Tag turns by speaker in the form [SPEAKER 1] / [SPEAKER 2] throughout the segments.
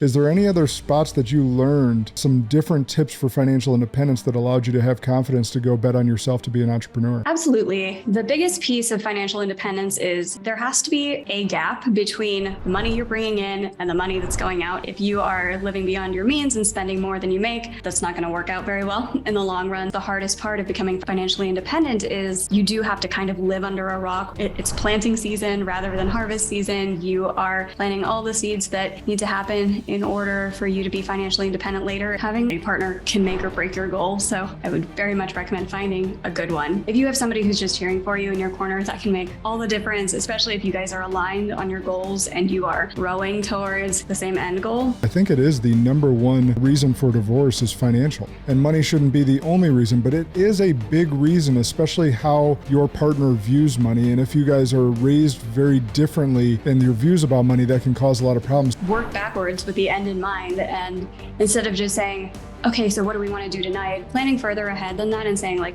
[SPEAKER 1] Is there any other spots that you learned some different tips for financial independence that allowed you to have confidence to go bet on yourself to be an entrepreneur?
[SPEAKER 2] Absolutely. The biggest piece of financial independence is there has to be a gap between the money you're bringing in and the money that's going out. If you are living beyond your means and spending more than you make, that's not going to work out very well in the long run. The hardest part of becoming financially independent is you do have to kind of live under a rock. It's planting season rather than harvest season. You are planting all the seeds that need to happen in order for you to be financially independent later. Having a partner can make or break your goal. So I would very much recommend finding a good one. If you have somebody who's just cheering for you in your corner, that can make all the difference, especially if you guys are aligned on your goals and you are rowing towards the same end goal.
[SPEAKER 1] I think it is the number one reason for divorce is financial. And money shouldn't be the only reason, but it is a big reason, especially how your partner views money. And if you guys are raised very differently in your views about money, that can cause a lot of problems.
[SPEAKER 2] Work backwards with the end in mind. And instead of just saying, okay, so what do we want to do tonight? Planning further ahead than that and saying, like,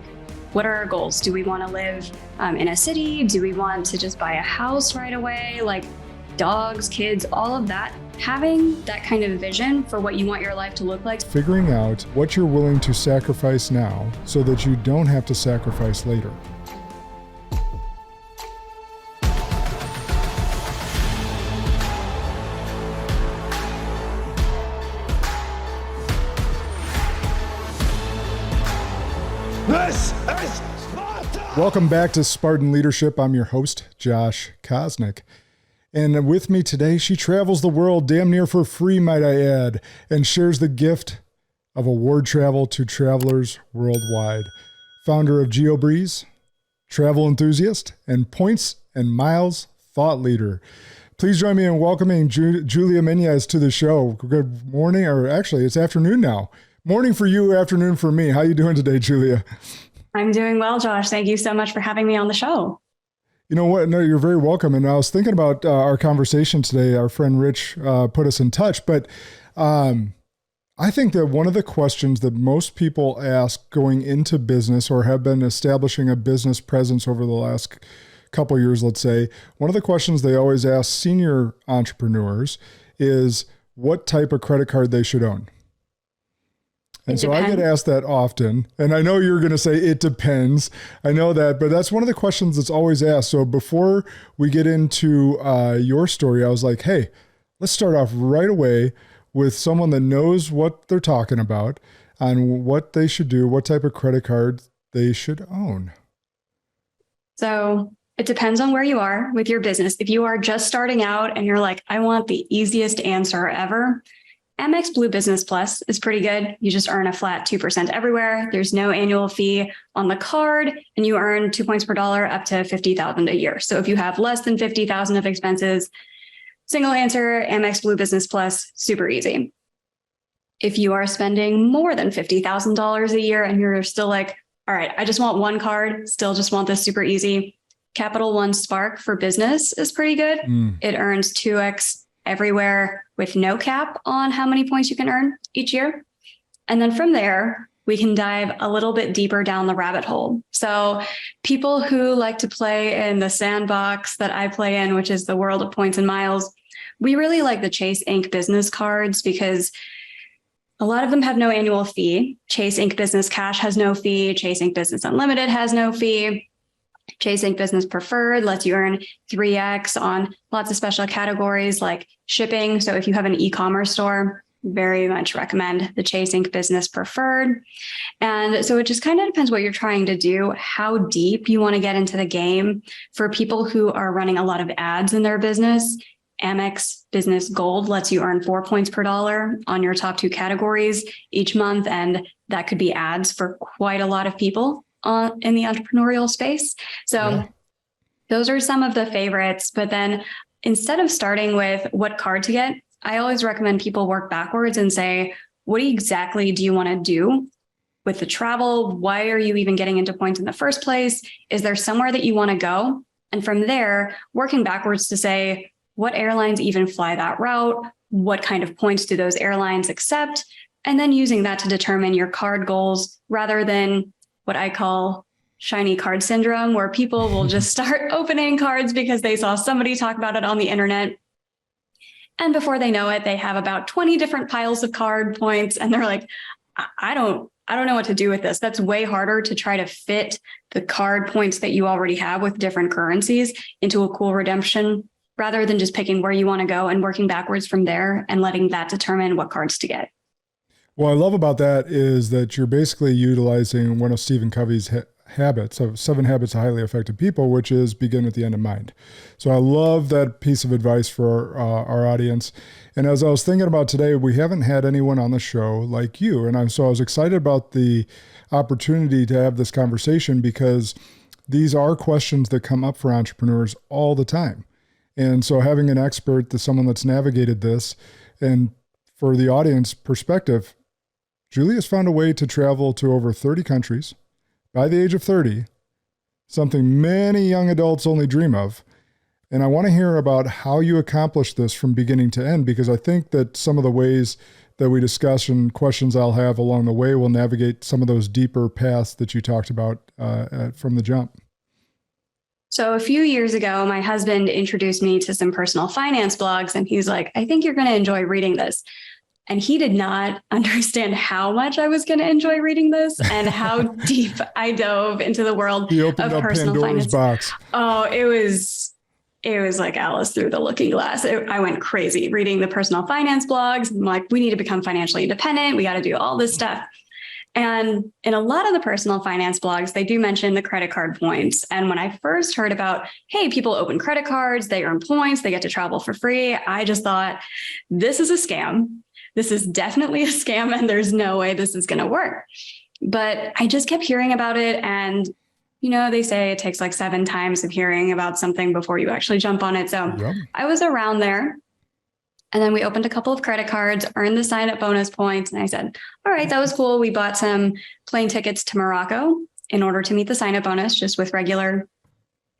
[SPEAKER 2] what are our goals? Do we want to live in a city? Do we want to just buy a house right away? Like dogs, kids, all of that. Having that kind of vision for what you want your life to look like.
[SPEAKER 1] Figuring out what you're willing to sacrifice now so that you don't have to sacrifice later.
[SPEAKER 3] This is Sparta!
[SPEAKER 1] Welcome back to Spartan Leadership. I'm your host, Josh Kosnick. And with me today, she travels the world damn near for free, might I add, and shares the gift of award travel to travelers worldwide. Founder of Geobreeze, travel enthusiast, and points and miles thought leader. Please join me in welcoming Julia Menez to the show. Good morning, or actually it's afternoon now. Morning for you, afternoon for me. How you doing today, Julia?
[SPEAKER 2] I'm doing well, Josh. Thank you so much for having me on the show.
[SPEAKER 1] You know what? No, you're very welcome. And I was thinking about our conversation today. Our friend Rich put us in touch. But I think that one of the questions that most people ask going into business or have been establishing a business presence over the last couple of years, let's say, one of the questions they always ask senior entrepreneurs is what type of credit card they should own. And so I get asked that often, and I know you're going to say it depends. I know that, but that's one of the questions that's always asked. So before we get into your story, I was like, hey, let's start off right away with someone that knows what they're talking about on what they should do, what type of credit card they should own.
[SPEAKER 2] So it depends on where you are with your business. If you are just starting out and you're like, I want the easiest answer ever, Amex Blue Business Plus is pretty good. You just earn a flat 2% everywhere. There's no annual fee on the card, and you earn 2 points per dollar up to $50,000 a year. So if you have less than $50,000 of expenses, single answer, Amex Blue Business Plus, super easy. If you are spending more than $50,000 a year and you're still like, all right, I just want one card, still just want this super easy, Capital One Spark for Business is pretty good. It earns 2x everywhere with no cap on how many points you can earn each year. And then from there, we can dive a little bit deeper down the rabbit hole. So people who like to play in the sandbox that I play in, which is the world of points and miles, we really like the Chase Ink business cards because a lot of them have no annual fee. Chase Ink Business Cash has no fee. Chase Ink Business Unlimited has no fee. Chase Ink Business Preferred lets you earn 3x on lots of special categories like shipping. So if you have an e-commerce store, very much recommend the Chase Ink Business Preferred. And so it just kind of depends what you're trying to do, how deep you want to get into the game. For people who are running a lot of ads in their business, Amex Business Gold lets you earn 4 points per dollar on your top 2 categories each month. And that could be ads for quite a lot of people in the entrepreneurial space. So those are some of the favorites. But then instead of starting with what card to get, I always recommend people work backwards and say, what exactly do you want to do with the travel? Why are you even getting into points in the first place? Is there somewhere that you want to go? And from there, working backwards to say, what airlines even fly that route? What kind of points do those airlines accept? And then using that to determine your card goals rather than what I call shiny card syndrome, where people will just start opening cards because they saw somebody talk about it on the internet. And before they know it, they have about 20 different piles of card points. And they're like, I don't know what to do with this. That's way harder to try to fit the card points that you already have with different currencies into a cool redemption, rather than just picking where you want to go and working backwards from there and letting that determine what cards to get.
[SPEAKER 1] What I love about that is that you're basically utilizing one of Stephen Covey's habits of 7 habits of highly effective people, which is begin with the end in mind. So I love that piece of advice for our audience. And as I was thinking about today, we haven't had anyone on the show like you. And so I was excited about the opportunity to have this conversation, because these are questions that come up for entrepreneurs all the time. And so having an expert, someone that's navigated this, and for the audience perspective, Julia's found a way to travel to over 30 countries by the age of 30, something many young adults only dream of. And I want to hear about how you accomplished this from beginning to end, because I think that some of the ways that we discuss and questions I'll have along the way will navigate some of those deeper paths that you talked about from the jump.
[SPEAKER 2] So a few years ago, my husband introduced me to some personal finance blogs, and he's like, I think you're going to enjoy reading this. And he did not understand how much I was going to enjoy reading this and how deep I dove into the world of personal finance. Box. Oh, it was like Alice through the looking glass. I went crazy reading the personal finance blogs. I'm like, we need to become financially independent. We got to do all this stuff. And in a lot of the personal finance blogs, they do mention the credit card points. And when I first heard about, hey, people open credit cards, they earn points, they get to travel for free, I just thought, this is a scam. This is definitely a scam, and there's no way this is going to work. But I just kept hearing about it. And, you know, they say it takes like 7 times of hearing about something before you actually jump on it. So yeah. I was around there. And then we opened a couple of credit cards, earned the sign-up bonus points. And I said, all right, that was cool. We bought some plane tickets to Morocco in order to meet the sign-up bonus, just with regular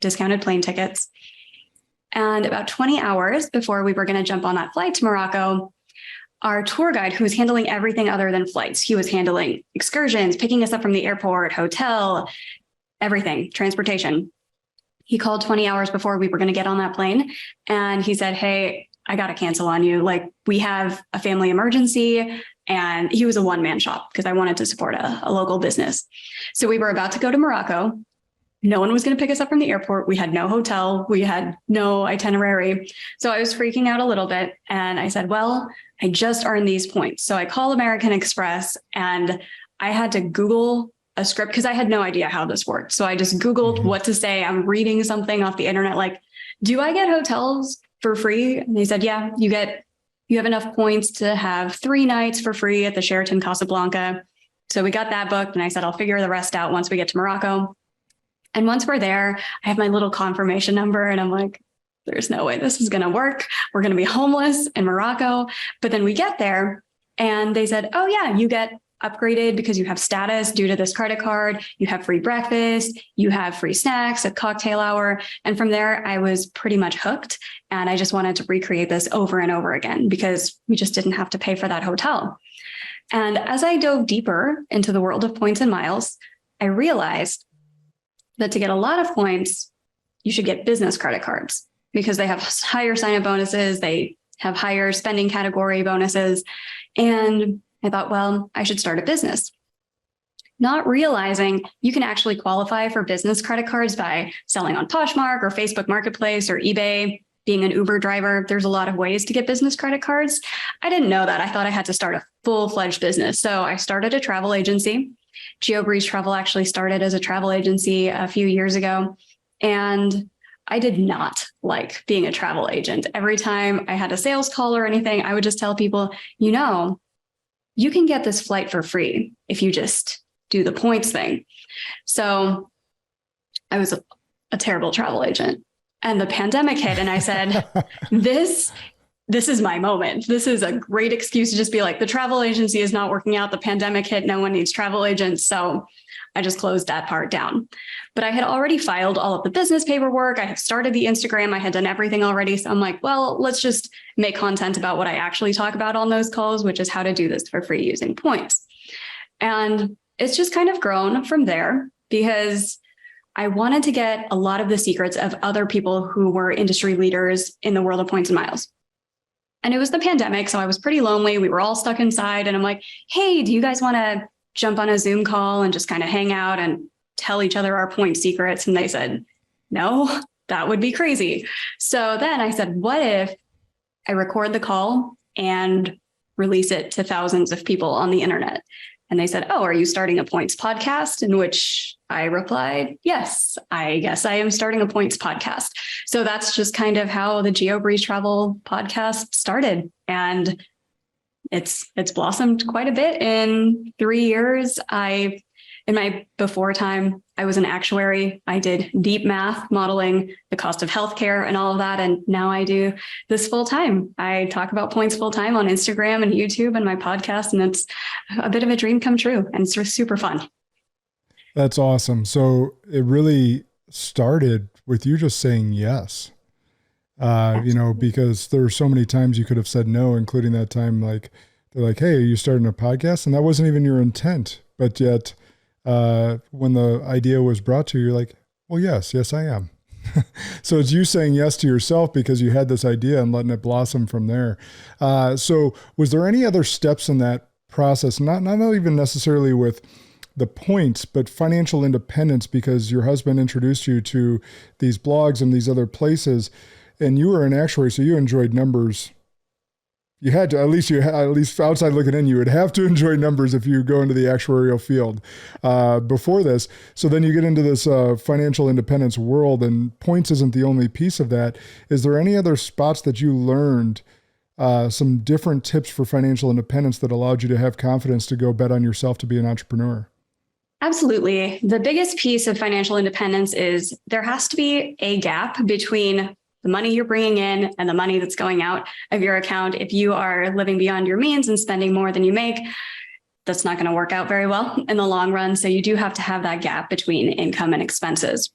[SPEAKER 2] discounted plane tickets. And about 20 hours before we were going to jump on that flight to Morocco, our tour guide, who was handling everything other than flights, he was handling excursions, picking us up from the airport, hotel, everything, transportation. He called 20 hours before we were going to get on that plane. And he said, hey, I got to cancel on you. Like, we have a family emergency. And he was a one-man shop because I wanted to support a local business. So we were about to go to Morocco. No one was going to pick us up from the airport. We had no hotel. We had no itinerary. So I was freaking out a little bit. And I said, well, I just earned these points. So I called American Express, and I had to Google a script because I had no idea how this worked. So I just Googled what to say. I'm reading something off the internet, like, do I get hotels for free? And they said, yeah, you have enough points to have 3 nights for free at the Sheraton Casablanca. So we got that booked, and I said, I'll figure the rest out once we get to Morocco. And once we're there, I have my little confirmation number, and I'm like, there's no way this is going to work. We're going to be homeless in Morocco. But then we get there, and they said, oh yeah, you get upgraded because you have status due to this credit card. You have free breakfast, you have free snacks at cocktail hour. And from there, I was pretty much hooked. And I just wanted to recreate this over and over again because we just didn't have to pay for that hotel. And as I dove deeper into the world of points and miles, I realized that to get a lot of points, you should get business credit cards because they have higher sign-up bonuses. They have higher spending category bonuses. And I thought, well, I should start a business. Not realizing you can actually qualify for business credit cards by selling on Poshmark or Facebook Marketplace or eBay, being an Uber driver. There's a lot of ways to get business credit cards. I didn't know that. I thought I had to start a full-fledged business. So I started a travel agency. Geobreeze Travel actually started as a travel agency a few years ago. And I did not like being a travel agent. Every time I had a sales call or anything, I would just tell people, you know, you can get this flight for free if you just do the points thing. So I was a terrible travel agent. And the pandemic hit, and I said, this is my moment. This is a great excuse to just be like, the travel agency is not working out. The pandemic hit. No one needs travel agents. So I just closed that part down. But I had already filed all of the business paperwork. I had started the Instagram. I had done everything already. So I'm like, well, let's just make content about what I actually talk about on those calls, which is how to do this for free using points. And it's just kind of grown from there because I wanted to get a lot of the secrets of other people who were industry leaders in the world of points and miles. And it was the pandemic, so I was pretty lonely. We were all stuck inside. And I'm like, hey, do you guys want to jump on a Zoom call and just kind of hang out and tell each other our point secrets? And they said, no, that would be crazy. So then I said, what if I record the call and release it to thousands of people on the internet? And they said, oh, are you starting a points podcast? In which I replied, yes, I guess I am starting a points podcast. So that's just kind of how the Geobreeze Travel Podcast started. And it's blossomed quite a bit in 3 years. In my before time, I was an actuary. I did deep math, modeling the cost of healthcare and all of that. And now I do this full time. I talk about points full time on Instagram and YouTube and my podcast. And it's a bit of a dream come true. And it's super fun.
[SPEAKER 1] That's awesome. So it really started with you just saying yes, because there are so many times you could have said no, including that time, like they're like, hey, are you starting a podcast? And that wasn't even your intent. But yet, when the idea was brought to you, you're like, well, yes, I am. So it's you saying yes to yourself because you had this idea and letting it blossom from there. So was there any other steps in that process? Not even necessarily with the points, but financial independence, because your husband introduced you to these blogs and these other places, and you were an actuary, so you enjoyed numbers. You had to, at least outside looking in, you would have to enjoy numbers if you go into the actuarial field before this. So then you get into this financial independence world, and points isn't the only piece of that. Is there any other spots that you learned some different tips for financial independence that allowed you to have confidence to go bet on yourself to be an entrepreneur?
[SPEAKER 2] Absolutely. The biggest piece of financial independence is there has to be a gap between the money you're bringing in and the money that's going out of your account. If you are living beyond your means and spending more than you make, that's not going to work out very well in the long run. So you do have to have that gap between income and expenses.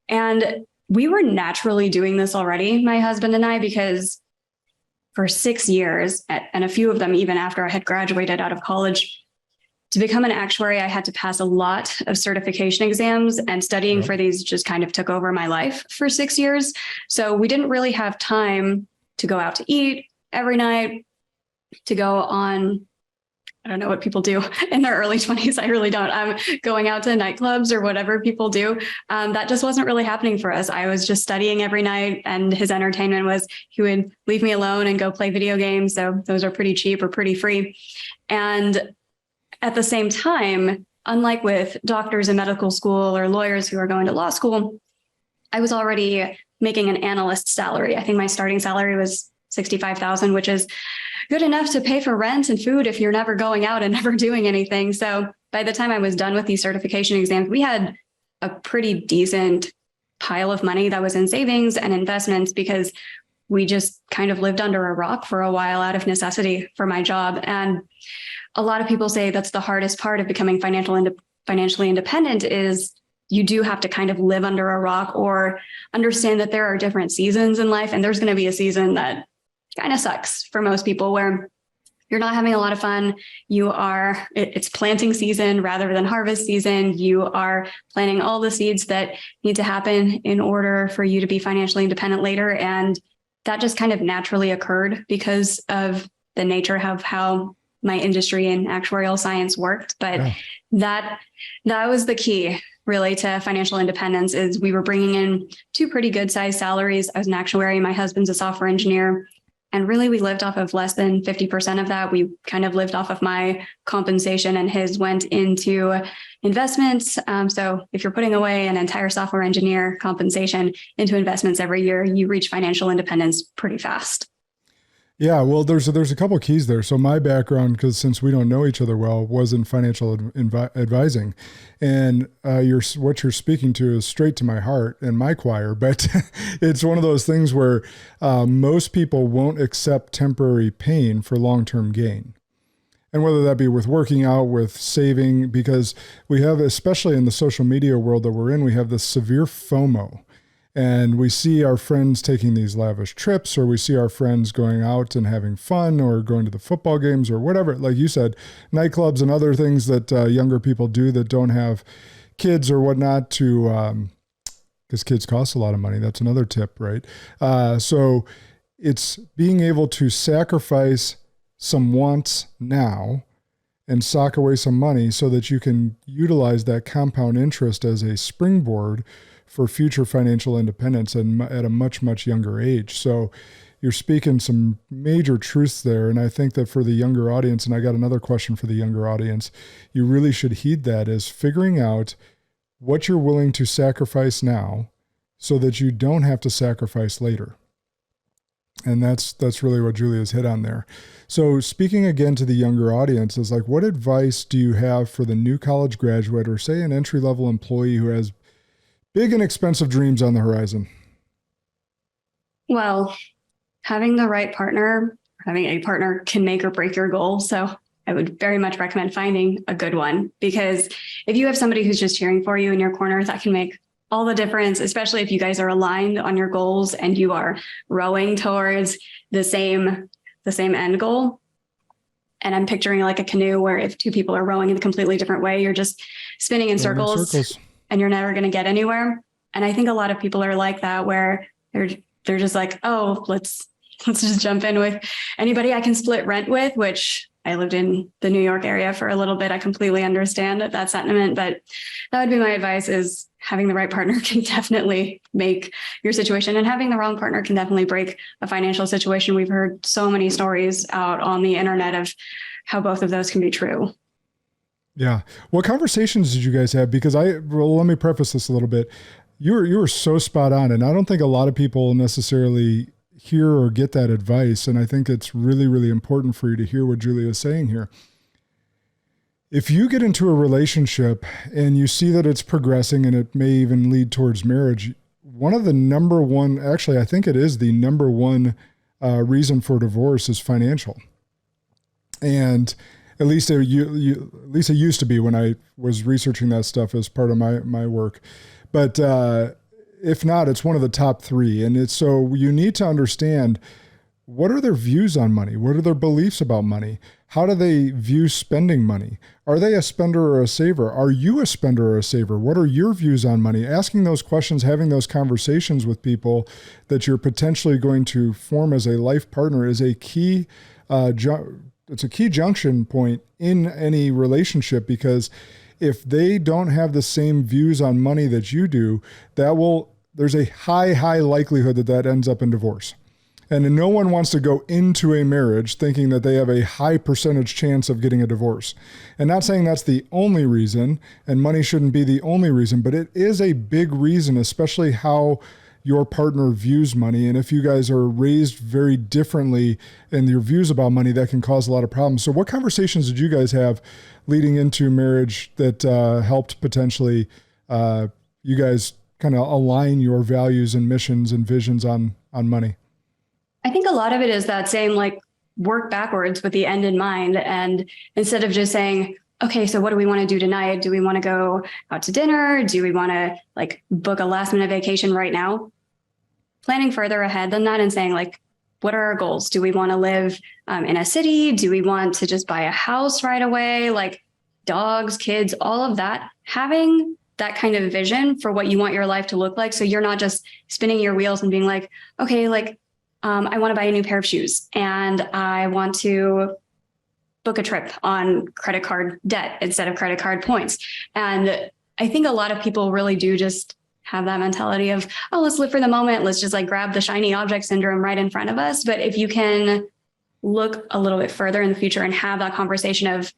[SPEAKER 2] And we were naturally doing this already, my husband and I, because for 6 years, and a few of them even after I had graduated out of college, to become an actuary, I had to pass a lot of certification exams, and studying for these just kind of took over my life for 6 years. So we didn't really have time to go out to eat every night, to go on, I don't know what people do in their early 20s. I really don't. Going out to nightclubs or whatever people do. That just wasn't really happening for us. I was just studying every night, and his entertainment was he would leave me alone and go play video games. So those are pretty cheap or pretty free. And at the same time, unlike with doctors in medical school or lawyers who are going to law school, I was already making an analyst salary. I think my starting salary was $65,000, which is good enough to pay for rent and food if you're never going out and never doing anything. So by the time I was done with these certification exams, we had a pretty decent pile of money that was in savings and investments, because we just kind of lived under a rock for a while out of necessity for my job. And a lot of people say that's the hardest part of becoming financially independent is you do have to kind of live under a rock or understand that there are different seasons in life. And there's going to be a season that kind of sucks for most people where you're not having a lot of fun. It's planting season rather than harvest season. You are planting all the seeds that need to happen in order for you to be financially independent later. And that just kind of naturally occurred because of the nature of how my industry in actuarial science worked. But that was the key really to financial independence. Is we were bringing in two pretty good sized salaries. I was an actuary. My husband's a software engineer. And really, we lived off of less than 50% of that. We kind of lived off of my compensation, and his went into investments. So if you're putting away an entire software engineer compensation into investments every year, you reach financial independence pretty fast.
[SPEAKER 1] Yeah, well, there's a couple of keys there. So my background, because since we don't know each other well, was in financial advising, and what you're speaking to is straight to my heart and my choir. But it's one of those things where most people won't accept temporary pain for long-term gain, and whether that be with working out, with saving, because we have, especially in the social media world that we're in, we have this severe FOMO. And we see our friends taking these lavish trips, or we see our friends going out and having fun, or going to the football games, or whatever. Like you said, nightclubs and other things that younger people do that don't have kids or whatnot, to because kids cost a lot of money. That's another tip, right? So it's being able to sacrifice some wants now and sock away some money so that you can utilize that compound interest as a springboard for future financial independence and at a much, much younger age. So you're speaking some major truths there. And I think that for the younger audience, and I got another question for the younger audience, you really should heed that, is figuring out what you're willing to sacrifice now so that you don't have to sacrifice later. And that's really what Julia's hit on there. So speaking again to the younger audience is like, what advice do you have for the new college graduate or say an entry-level employee who has big and expensive dreams on the horizon?
[SPEAKER 2] Well, having the right partner, having a partner can make or break your goal. So I would very much recommend finding a good one, because if you have somebody who's just cheering for you in your corner, that can make all the difference, especially if you guys are aligned on your goals and you are rowing towards the same end goal. And I'm picturing like a canoe where if two people are rowing in a completely different way, you're just spinning in circles and you're never going to get anywhere. And I think a lot of people are like that, where they're just like, oh, let's just jump in with anybody I can split rent with, which I lived in the New York area for a little bit. I completely understand that sentiment, but that would be my advice, is having the right partner can definitely make your situation, and having the wrong partner can definitely break a financial situation. We've heard so many stories out on the internet of how both of those can be true.
[SPEAKER 1] Yeah. What conversations did you guys have? Because let me preface this a little bit. You were so spot on, and I don't think a lot of people necessarily hear or get that advice. And I think it's really, really important for you to hear what Julia is saying here. If you get into a relationship and you see that it's progressing and it may even lead towards marriage, one of the number one, actually, I think it is the number one reason for divorce is financial. And at least it used to be when I was researching that stuff as part of my work. But if not, it's one of the top three. And it's so you need to understand, what are their views on money? What are their beliefs about money? How do they view spending money? Are they a spender or a saver? Are you a spender or a saver? What are your views on money? Asking those questions, having those conversations with people that you're potentially going to form as a life partner is a key, it's a key junction point in any relationship, because if they don't have the same views on money that you do, there's a high likelihood that ends up in divorce. And no one wants to go into a marriage thinking that they have a high percentage chance of getting a divorce. And not saying that's the only reason, and money shouldn't be the only reason, but it is a big reason, especially how your partner views money. And if you guys are raised very differently in your views about money, that can cause a lot of problems. So what conversations did you guys have leading into marriage that helped potentially you guys kind of align your values and missions and visions on money?
[SPEAKER 2] I think a lot of it is that same, like, work backwards with the end in mind. And instead of just saying, okay, so what do we want to do tonight? Do we want to go out to dinner? Do we want to like book a last minute vacation right now? Planning further ahead than that and saying, like, what are our goals? Do we want to live in a city? Do we want to just buy a house right away? Like, dogs, kids, all of that, having that kind of vision for what you want your life to look like. So you're not just spinning your wheels and being like, okay, like, I want to buy a new pair of shoes and I want to book a trip on credit card debt instead of credit card points. And I think a lot of people really do just have that mentality of, oh, let's live for the moment. Let's just like grab the shiny object syndrome right in front of us. But if you can look a little bit further in the future and have that conversation of,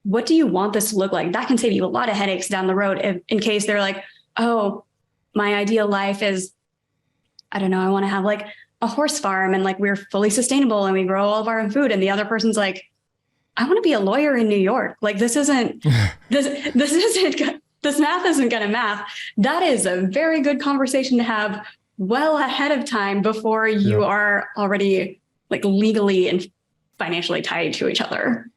[SPEAKER 2] what do you want this to look like? That can save you a lot of headaches down the road in case they're like, oh, my ideal life is, I don't know, I want to have like a horse farm and like we're fully sustainable and we grow all of our own food. And the other person's like, I want to be a lawyer in New York. Like, this math isn't going to math. That is a very good conversation to have well ahead of time before you are already like legally and financially tied to each other.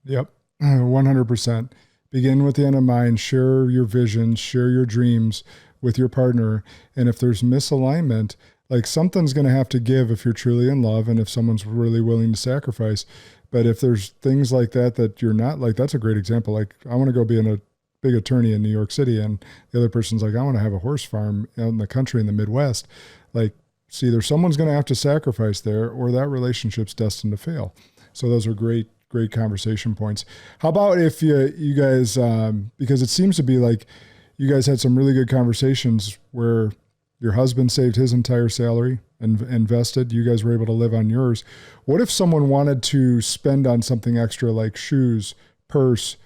[SPEAKER 1] Yep. 100%. Begin with the end in mind, share your visions, share your dreams with your partner. And if there's misalignment, like, something's going to have to give if you're truly in love and if someone's really willing to sacrifice. But if there's things like that you're not, like, that's a great example. Like, I want to go be a big attorney in New York City, and the other person's like, I want to have a horse farm out in the country in the Midwest. Like, it's either someone's going to have to sacrifice there or that relationship's destined to fail. So those are great conversation points. How about if you guys, because it seems to be like you guys had some really good conversations where your husband saved his entire salary and invested, you guys were able to live on yours. What if someone wanted to spend on something extra like shoes, purse,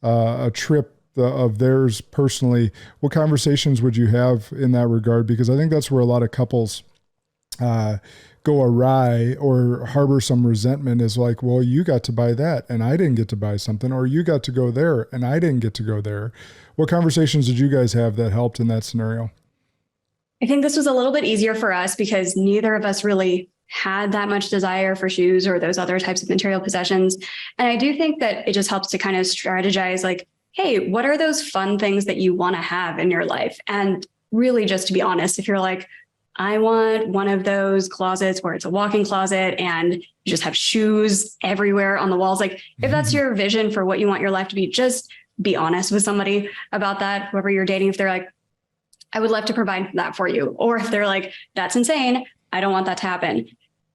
[SPEAKER 1] a trip of theirs personally? What conversations would you have in that regard? Because I think that's where a lot of couples go awry or harbor some resentment, is like, well, you got to buy that and I didn't get to buy something, or you got to go there and I didn't get to go there. What conversations did you guys have that helped in that scenario?
[SPEAKER 2] I think this was a little bit easier for us because neither of us really had that much desire for shoes or those other types of material possessions. And I do think that it just helps to kind of strategize like, hey, what are those fun things that you want to have in your life? And really, just to be honest, if you're like, I want one of those closets where it's a walk-in closet and you just have shoes everywhere on the walls. Like if that's your vision for what you want your life to be, just be honest with somebody about that, whoever you're dating. If they're like, I would love to provide that for you. Or if they're like, that's insane, I don't want that to happen.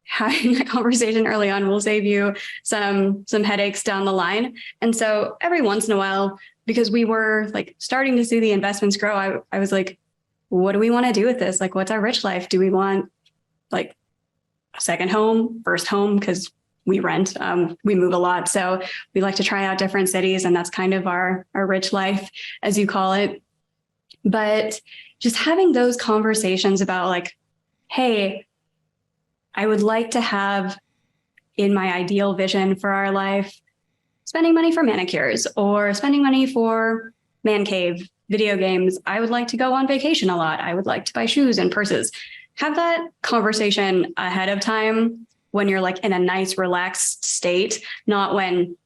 [SPEAKER 2] Having that conversation early on will save you some headaches down the line. And so every once in a while, because we were like starting to see the investments grow, I was like, what do we want to do with this? Like, what's our rich life? Do we want like a second home, first home? Because we rent, we move a lot. So we like to try out different cities, and that's kind of our rich life, as you call it. But just having those conversations about like, hey, I would like to have in my ideal vision for our life, spending money for manicures or spending money for man cave, video games. I would like to go on vacation a lot. I would like to buy shoes and purses. Have that conversation ahead of time when you're like in a nice, relaxed state, not when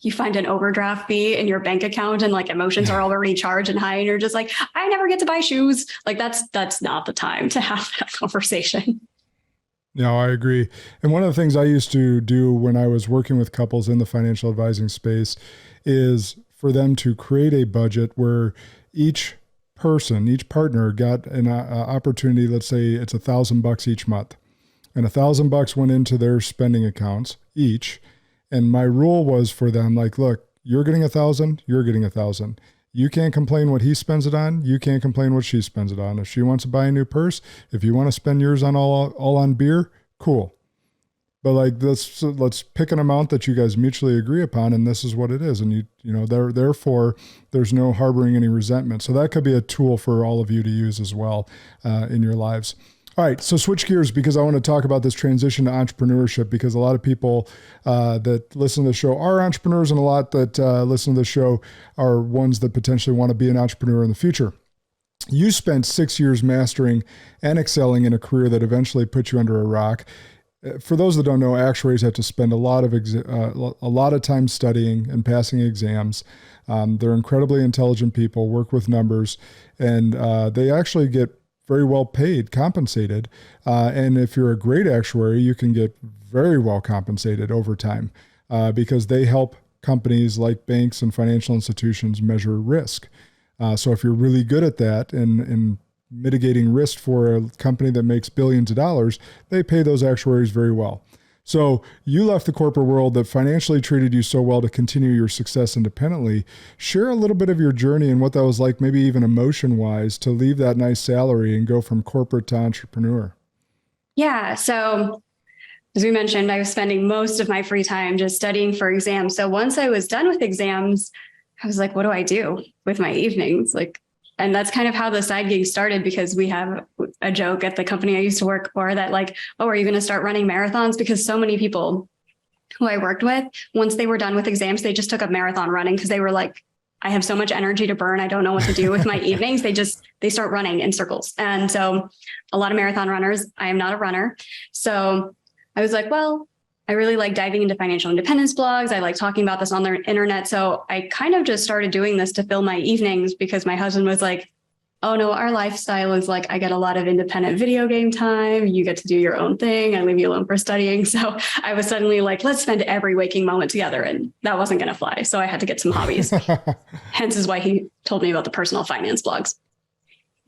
[SPEAKER 2] you find an overdraft fee in your bank account and like emotions are already charged and high and you're just like, I never get to buy shoes. Like that's not the time to have that conversation.
[SPEAKER 1] No, I agree. And one of the things I used to do when I was working with couples in the financial advising space is for them to create a budget where each partner got an opportunity. Let's say it's $1,000 each month, and $1,000 went into their spending accounts each. And my rule was for them, like, look, you're getting 1,000, you're getting 1,000. You can't complain what he spends it on. You can't complain what she spends it on. If she wants to buy a new purse, if you want to spend yours on all on beer, cool. But like, let's pick an amount that you guys mutually agree upon, and this is what it is. And you know, therefore, there's no harboring any resentment. So that could be a tool for all of you to use as well in your lives. All right, so switch gears because I want to talk about this transition to entrepreneurship, because a lot of people that listen to the show are entrepreneurs, and a lot that listen to the show are ones that potentially want to be an entrepreneur in the future. You spent 6 years mastering and excelling in a career that eventually put you under a rock. For those that don't know, actuaries have to spend a lot of time studying and passing exams. They're incredibly intelligent people, work with numbers, and they actually get very well paid, compensated. And if you're a great actuary, you can get very well compensated over time because they help companies like banks and financial institutions measure risk. So if you're really good at that and mitigating risk for a company that makes billions of dollars, they pay those actuaries very well. So you left the corporate world that financially treated you so well to continue your success independently. Share a little bit of your journey and what that was like, maybe even emotion-wise, to leave that nice salary and go from corporate to entrepreneur.
[SPEAKER 2] Yeah. So as we mentioned, I was spending most of my free time just studying for exams. So once I was done with exams, I was like, what do I do with my evenings? And that's kind of how the side gig started, because we have a joke at the company I used to work for that like, oh, are you going to start running marathons? Because so many people who I worked with, once they were done with exams, they just took up marathon running because they were like, I have so much energy to burn. I don't know what to do with my evenings. They start running in circles. And so a lot of marathon runners, I am not a runner. So I was like, well, I really like diving into financial independence blogs. I like talking about this on the internet. So I kind of just started doing this to fill my evenings because my husband was like, oh no, our lifestyle is like, I get a lot of independent video game time. You get to do your own thing. I leave you alone for studying. So I was suddenly like, let's spend every waking moment together. And that wasn't going to fly. So I had to get some hobbies. Hence is why he told me about the personal finance blogs.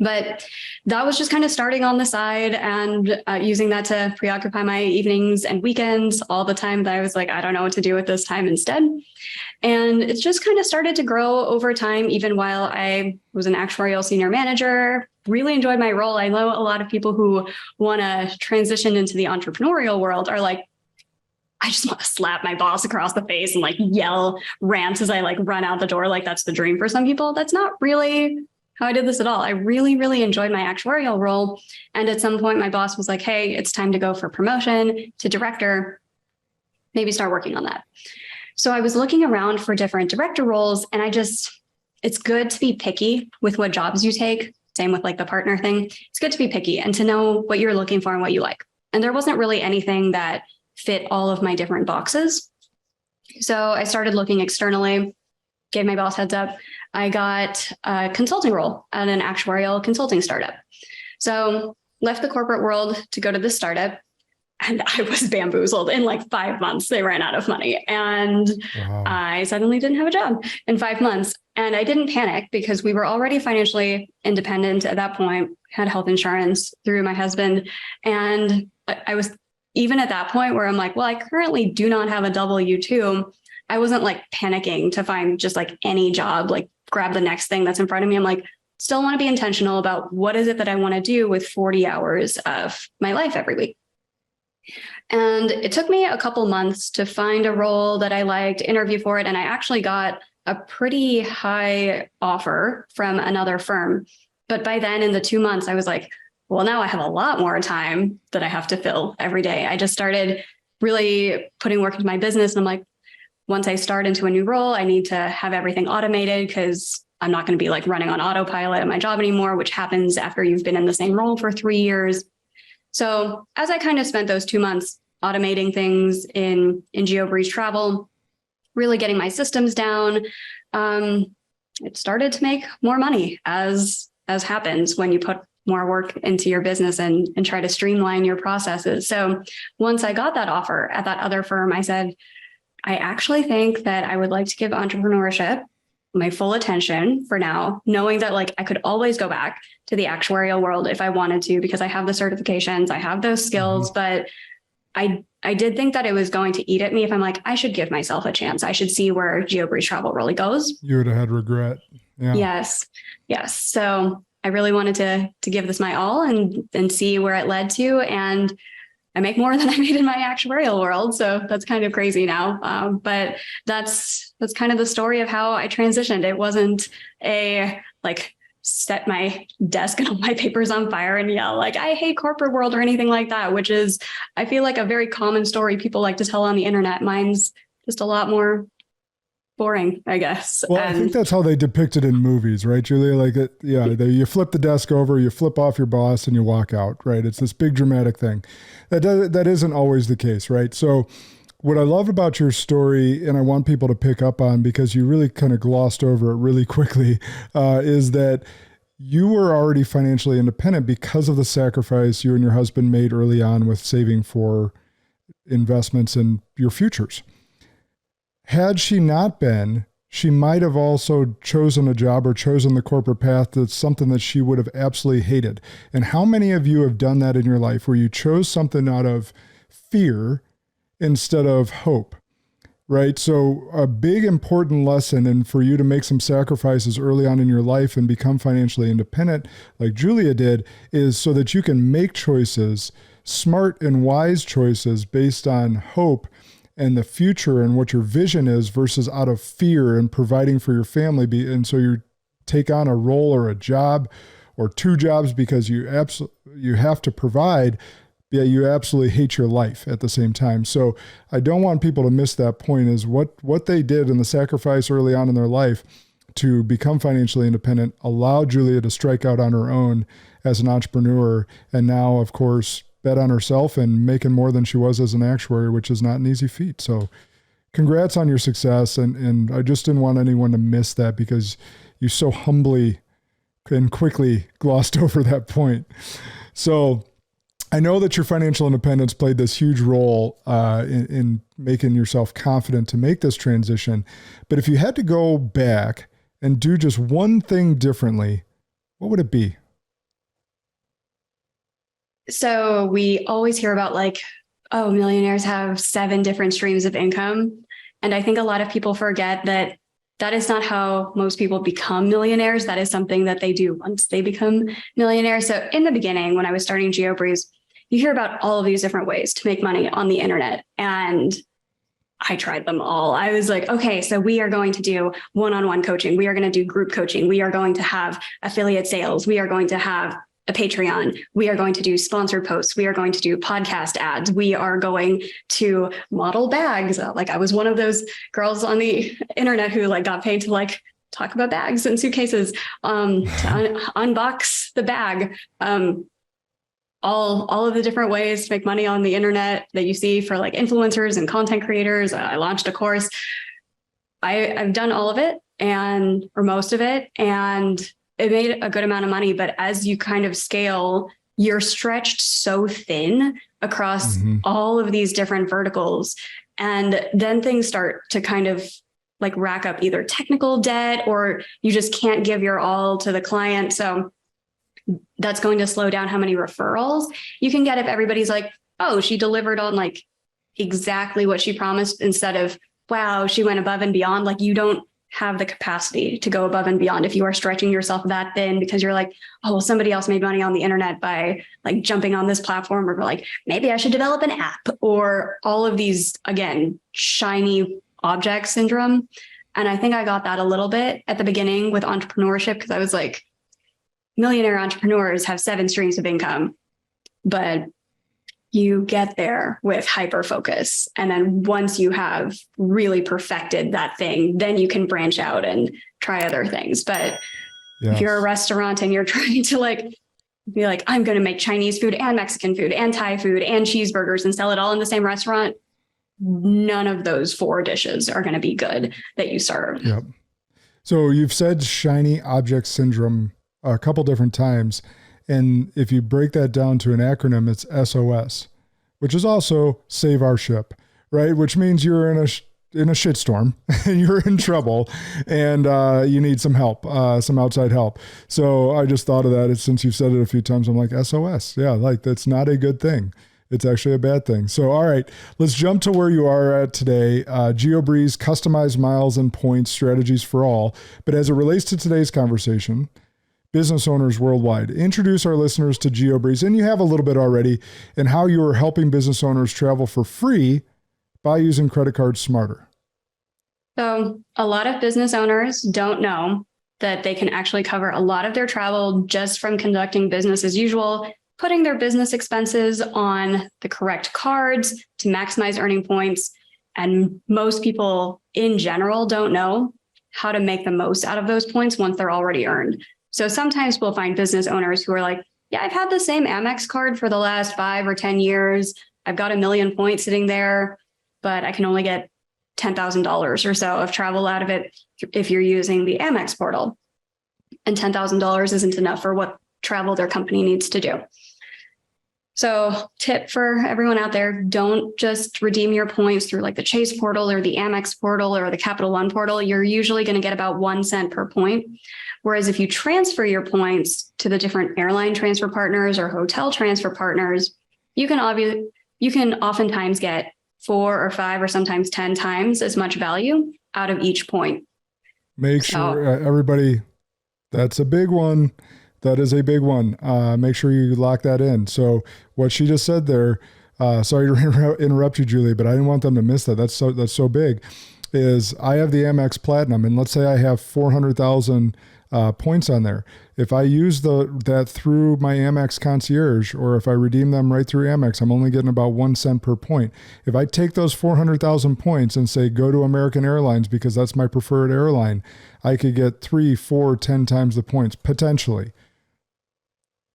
[SPEAKER 2] But that was just kind of starting on the side and using that to preoccupy my evenings and weekends all the time that I was like, I don't know what to do with this time instead. And it's just kind of started to grow over time, even while I was an actuarial senior manager. Really enjoyed my role. I know a lot of people who want to transition into the entrepreneurial world are like, I just want to slap my boss across the face and like yell, rant as I like run out the door. Like that's the dream for some people. That's not really how I did this at all. I really, really enjoyed my actuarial role. And at some point, my boss was like, hey, it's time to go for promotion to director. Maybe start working on that. So I was looking around for different director roles. And it's good to be picky with what jobs you take. Same with like the partner thing. It's good to be picky and to know what you're looking for and what you like. And there wasn't really anything that fit all of my different boxes. So I started looking externally, gave my boss heads up. I got a consulting role at an actuarial consulting startup. So left the corporate world to go to this startup, and I was bamboozled. In like 5 months. They ran out of money, and wow. I suddenly didn't have a job in 5 months. And I didn't panic because we were already financially independent at that point, had health insurance through my husband. And I was even at that point where I'm like, well, I currently do not have a W-2. I wasn't like panicking to find just like any job, like grab the next thing that's in front of me. I'm like, still want to be intentional about what is it that I want to do with 40 hours of my life every week. And it took me a couple months to find a role that I liked, interview for it. And I actually got a pretty high offer from another firm. But by then in the 2 months, I was like, well, now I have a lot more time that I have to fill every day. I just started really putting work into my business. And I'm like, once I start into a new role, I need to have everything automated because I'm not going to be like running on autopilot at my job anymore, which happens after you've been in the same role for 3 years. So as I kind of spent those 2 months automating things in Geobreeze Travel, really getting my systems down, it started to make more money as happens when you put more work into your business and try to streamline your processes. So once I got that offer at that other firm, I said, I actually think that I would like to give entrepreneurship my full attention for now, knowing that like I could always go back to the actuarial world if I wanted to, because I have the certifications, I have those skills, but I did think that it was going to eat at me if I'm like, I should give myself a chance. I should see where Geobreeze Travel really goes.
[SPEAKER 1] You would have had regret. Yeah.
[SPEAKER 2] Yes. So I really wanted to give this my all and see where it led to. And I make more than I made in my actuarial world. So that's kind of crazy now. But that's kind of the story of how I transitioned. It wasn't a like set my desk and all my papers on fire and yell like, I hate corporate world or anything like that, which is, I feel like a very common story people like to tell on the internet. Mine's just a lot more boring, I guess.
[SPEAKER 1] Well, I think that's how they depict it in movies, right, Julia? Like, you flip the desk over, you flip off your boss, and you walk out, right? It's this big dramatic thing. That isn't always the case, right? So what I love about your story, and I want people to pick up on because you really kind of glossed over it really quickly, is that you were already financially independent because of the sacrifice you and your husband made early on with saving for investments in your futures. Had she not been, she might have also chosen a job or chosen the corporate path that's something that she would have absolutely hated. And how many of you have done that in your life where you chose something out of fear instead of hope, right? So a big important lesson, and for you to make some sacrifices early on in your life and become financially independent like Julia did, is so that you can make choices, smart and wise choices based on hope and the future and what your vision is versus out of fear and providing for your family. And so you take on a role or a job or two jobs because you have to provide, yet you absolutely hate your life at the same time. So I don't want people to miss that point, is what they did in the sacrifice early on in their life to become financially independent allowed Julia to strike out on her own as an entrepreneur. And now, of course, bet on herself and making more than she was as an actuary, which is not an easy feat. So congrats on your success. And I just didn't want anyone to miss that because you so humbly and quickly glossed over that point. So I know that your financial independence played this huge role in making yourself confident to make this transition. But if you had to go back and do just one thing differently, what would it be?
[SPEAKER 2] So we always hear about like, oh, millionaires have 7 different streams of income. And I think a lot of people forget that that is not how most people become millionaires. That is something that they do once they become millionaires. So in the beginning, when I was starting Geobreeze, you hear about all of these different ways to make money on the internet. And I tried them all. I was like, okay, so we are going to do one-on-one coaching. We are going to do group coaching. We are going to have affiliate sales. We are going to have a Patreon. We are going to do sponsored posts. We are going to do podcast ads. We are going to model bags. Like I was one of those girls on the internet who like got paid to like talk about bags and suitcases, to unbox the bag. All of the different ways to make money on the internet that you see for like influencers and content creators. I launched a course. I've done all of it or most of it. And it made a good amount of money, but as you kind of scale, you're stretched so thin across all of these different verticals. And then things start to kind of like rack up either technical debt or you just can't give your all to the client. So that's going to slow down how many referrals you can get if everybody's like, oh, she delivered on like exactly what she promised instead of, wow, she went above and beyond. Like you don't have the capacity to go above and beyond if you are stretching yourself that thin because you're like, oh, well, somebody else made money on the internet by like jumping on this platform, or like, maybe I should develop an app, or all of these, again, shiny object syndrome. And I think I got that a little bit at the beginning with entrepreneurship because I was like, millionaire entrepreneurs have 7 streams of income, but you get there with hyper focus. And then once you have really perfected that thing, then you can branch out and try other things. But if you're a restaurant and you're trying to like be like, I'm going to make Chinese food and Mexican food and Thai food and cheeseburgers and sell it all in the same restaurant, none of those 4 dishes are going to be good that you serve.
[SPEAKER 1] Yep. So you've said shiny object syndrome a couple different times. And if you break that down to an acronym, it's SOS, which is also save our ship, right? Which means you're in a shitstorm and you're in trouble and you need some help, some outside help. So I just thought of that since you've said it a few times. I'm like, SOS. Yeah, like that's not a good thing. It's actually a bad thing. So, all right, let's jump to where you are at today. Geobreeze, customized miles and points strategies for all. But as it relates to today's conversation, business owners worldwide. Introduce our listeners to Geobreeze, and you have a little bit already, and how you are helping business owners travel for free by using credit cards smarter.
[SPEAKER 2] So a lot of business owners don't know that they can actually cover a lot of their travel just from conducting business as usual, putting their business expenses on the correct cards to maximize earning points. And most people in general don't know how to make the most out of those points once they're already earned. So sometimes we'll find business owners who are like, yeah, I've had the same Amex card for the last 5 or 10 years. I've got 1 million points sitting there, but I can only get $10,000 or so of travel out of it if you're using the Amex portal. And $10,000 isn't enough for what travel their company needs to do. So tip for everyone out there, don't just redeem your points through like the Chase portal or the Amex portal or the Capital One portal. You're usually going to get about 1 cent per point. Whereas if you transfer your points to the different airline transfer partners or hotel transfer partners, you can oftentimes get 4 or 5 or sometimes 10 times as much value out of each point.
[SPEAKER 1] Make sure everybody, that's a big one. That is a big one. Make sure you lock that in. So what she just said there, sorry to interrupt you, Julie, but I didn't want them to miss that. That's so big. Is I have the Amex Platinum, and let's say I have 400,000 points on there. If I use that through my Amex concierge, or if I redeem them right through Amex, I'm only getting about 1 cent per point. If I take those 400,000 points and say, go to American Airlines because that's my preferred airline, I could get 3, 4, 10 times the points potentially.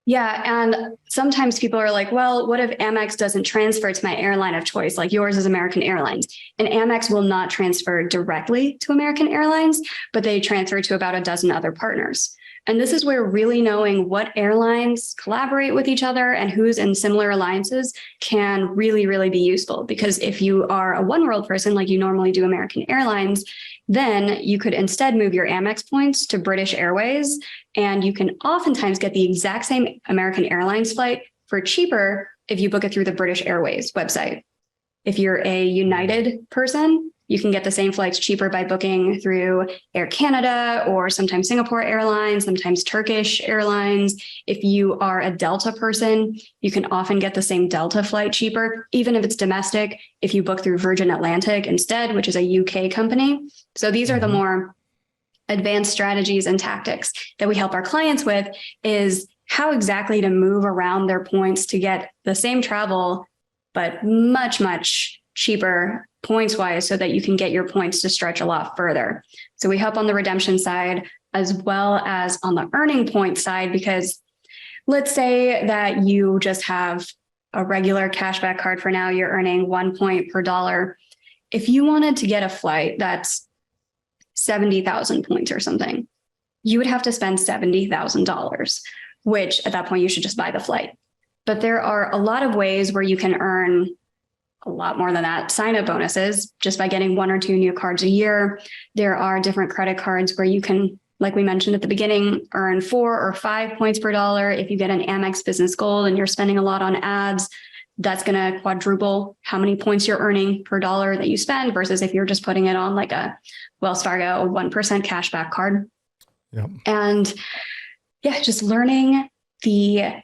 [SPEAKER 2] Yeah. And sometimes people are like, well, what if Amex doesn't transfer to my airline of choice? Like yours is American Airlines, and Amex will not transfer directly to American Airlines, but they transfer to about a dozen other partners. And this is where really knowing what airlines collaborate with each other and who's in similar alliances can really, really be useful. Because if you are a one world person, like you normally do American Airlines, then you could instead move your Amex points to British Airways, and you can oftentimes get the exact same American Airlines flight for cheaper if you book it through the British Airways website. If you're a United person, you can get the same flights cheaper by booking through Air Canada or sometimes Singapore Airlines, sometimes Turkish Airlines. If you are a Delta person, you can often get the same Delta flight cheaper, even if it's domestic, if you book through Virgin Atlantic instead, which is a UK company. So these are the more advanced strategies and tactics that we help our clients with, is how exactly to move around their points to get the same travel, but much, much cheaper points wise, so that you can get your points to stretch a lot further. So we help on the redemption side as well as on the earning point side, because let's say that you just have a regular cashback card for now, you're earning 1 point per dollar. If you wanted to get a flight that's 70,000 points or something, you would have to spend $70,000, which at that point you should just buy the flight. But there are a lot of ways where you can earn a lot more than that. Sign-up bonuses just by getting 1 or 2 new cards a year. There are different credit cards where you can, like we mentioned at the beginning, earn 4 or 5 points per dollar. If you get an Amex Business Gold and you're spending a lot on ads, that's going to quadruple how many points you're earning per dollar that you spend, versus if you're just putting it on like a Wells Fargo 1% cashback card.
[SPEAKER 1] Yep.
[SPEAKER 2] And yeah, just learning the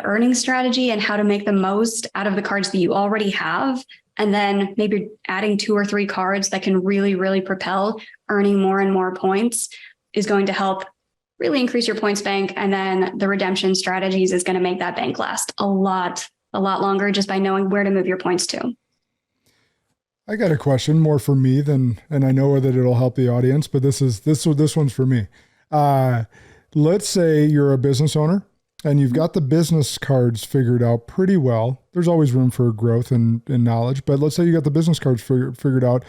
[SPEAKER 2] earning strategy and how to make the most out of the cards that you already have. And then maybe adding 2 or 3 cards that can really, really propel earning more and more points is going to help really increase your points bank. And then the redemption strategies is going to make that bank last a lot longer, just by knowing where to move your points to.
[SPEAKER 1] I got a question more for me and I know that it'll help the audience, but this one's for me. Let's say you're a business owner and you've got the business cards figured out pretty well. There's always room for growth and knowledge, but let's say you got the business cards figured out,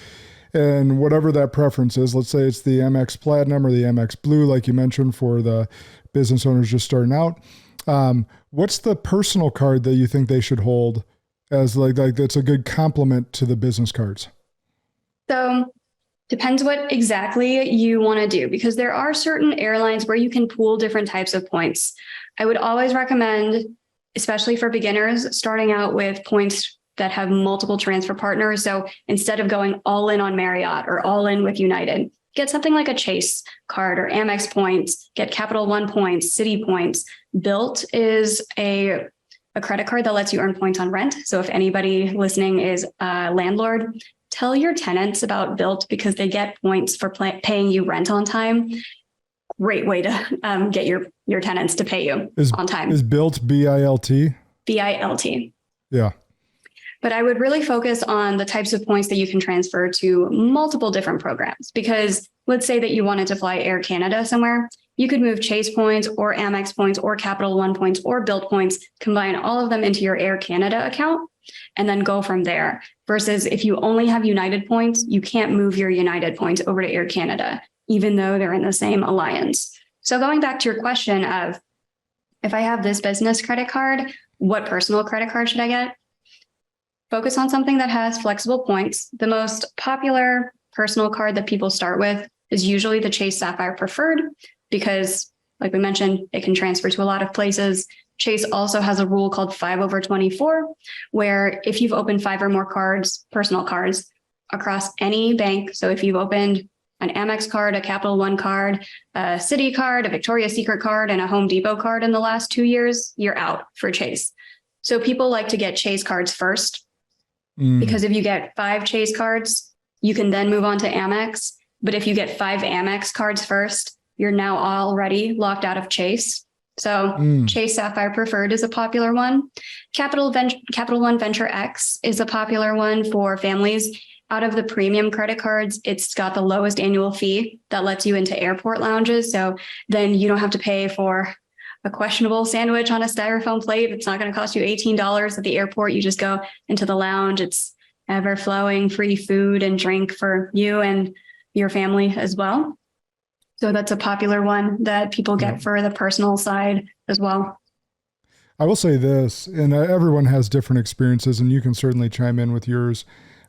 [SPEAKER 1] and whatever that preference is, let's say it's the Amex Platinum or the Amex Blue, like you mentioned, for the business owners just starting out. What's the personal card that you think they should hold as like that's a good complement to the business cards?
[SPEAKER 2] So depends what exactly you want to do, because there are certain airlines where you can pool different types of points. I would always recommend, especially for beginners, starting out with points that have multiple transfer partners. So instead of going all in on Marriott or all in with United, get something like a Chase card or Amex points, get Capital One points, Citi points. Bilt is a credit card that lets you earn points on rent. So if anybody listening is a landlord, tell your tenants about Bilt, because they get points for paying you rent on time. Great way to get your tenants to pay you on time.
[SPEAKER 1] Is Bilt BILT?
[SPEAKER 2] BILT.
[SPEAKER 1] Yeah.
[SPEAKER 2] But I would really focus on the types of points that you can transfer to multiple different programs, because let's say that you wanted to fly Air Canada somewhere. You could move Chase points or Amex points or Capital One points or Bilt points, combine all of them into your Air Canada account, and then go from there. Versus if you only have United points, you can't move your United points over to Air Canada, even though they're in the same alliance. So going back to your question of, if I have this business credit card, what personal credit card should I get? Focus on something that has flexible points. The most popular personal card that people start with is usually the Chase Sapphire Preferred, because like we mentioned, it can transfer to a lot of places. Chase also has a rule called 5/24, where if you've opened 5 or more cards, personal cards, across any bank, so if you've opened an Amex card, a Capital One card, a Citi card, a Victoria's Secret card, and a Home Depot card in the last 2 years, you're out for Chase. So people like to get Chase cards first, because if you get 5 Chase cards, you can then move on to Amex. But if you get 5 Amex cards first, you're now already locked out of Chase. So Chase Sapphire Preferred is a popular one. Capital One Venture X is a popular one for families. Out of the premium credit cards, it's got the lowest annual fee that lets you into airport lounges. So then you don't have to pay for a questionable sandwich on a styrofoam plate. It's not going to cost you $18 at the airport. You just go into the lounge. It's ever flowing free food and drink for you and your family as well. So that's a popular one that people get for the personal side as well.
[SPEAKER 1] I will say this, and everyone has different experiences, and you can certainly chime in with yours.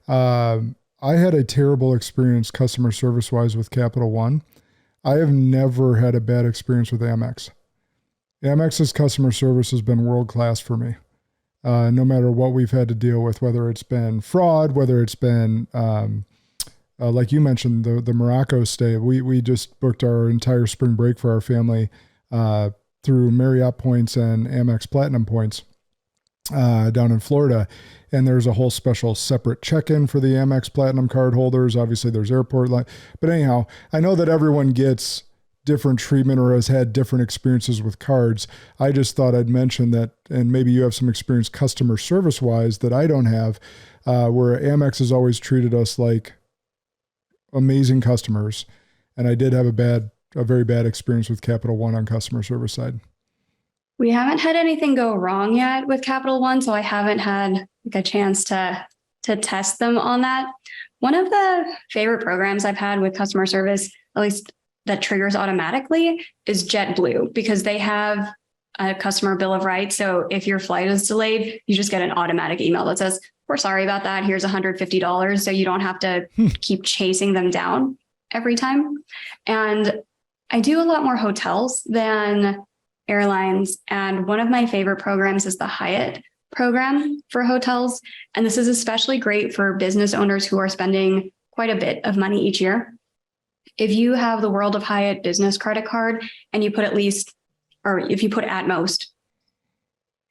[SPEAKER 1] I had a terrible experience customer service wise with Capital One. I have never had a bad experience with Amex. Amex's customer service has been world-class for me. no matter what we've had to deal with, whether it's been fraud, whether it's been, like you mentioned, the Morocco stay. We just booked our entire spring break for our family through Marriott points and Amex Platinum points down in Florida. And there's a whole special separate check-in for the Amex Platinum card holders. Obviously, there's airport line. But anyhow, I know that everyone gets different treatment or has had different experiences with cards. I just thought I'd mention that, and maybe you have some experience customer service-wise that I don't have, where Amex has always treated us like amazing customers. And I did have a very bad experience with Capital One on customer service side.
[SPEAKER 2] We haven't had anything go wrong yet with Capital One, so I haven't had a chance to test them on that. One of the favorite programs I've had with customer service, at least that triggers automatically, is JetBlue, because they have a customer bill of rights. So if your flight is delayed, you just get an automatic email that says, "We're sorry about that. Here's $150." So you don't have to keep chasing them down every time. And I do a lot more hotels than airlines. And one of my favorite programs is the Hyatt program for hotels. And this is especially great for business owners who are spending quite a bit of money each year. If you have the World of Hyatt business credit card and you put at least, or if you put at most,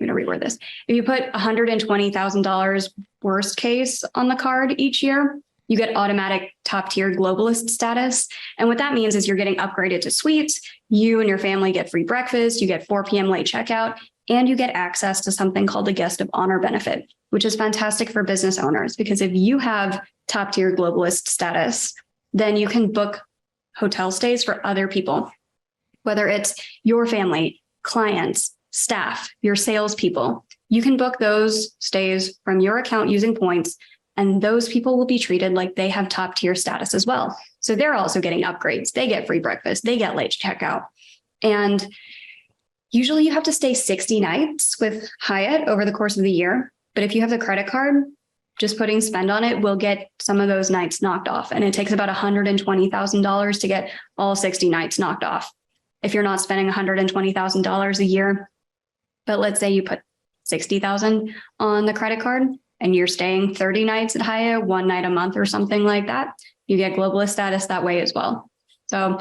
[SPEAKER 2] I'm going to reword this. If you put $120,000 worst case on the card each year, you get automatic top tier globalist status. And what that means is you're getting upgraded to suites. You and your family get free breakfast. You get 4 p.m. late checkout, and you get access to something called the guest of honor benefit, which is fantastic for business owners, because if you have top tier globalist status, then you can book hotel stays for other people, whether it's your family, clients, staff, your salespeople. You can book those stays from your account using points, and those people will be treated like they have top tier status as well. So they're also getting upgrades. They get free breakfast. They get late checkout. And usually you have to stay 60 nights with Hyatt over the course of the year. But if you have the credit card, just putting spend on it will get some of those nights knocked off. And it takes about $120,000 to get all 60 nights knocked off. If you're not spending $120,000 a year, but let's say you put $60,000 on the credit card and you're staying 30 nights at Hyatt, 1 night a month or something like that, you get globalist status that way as well. So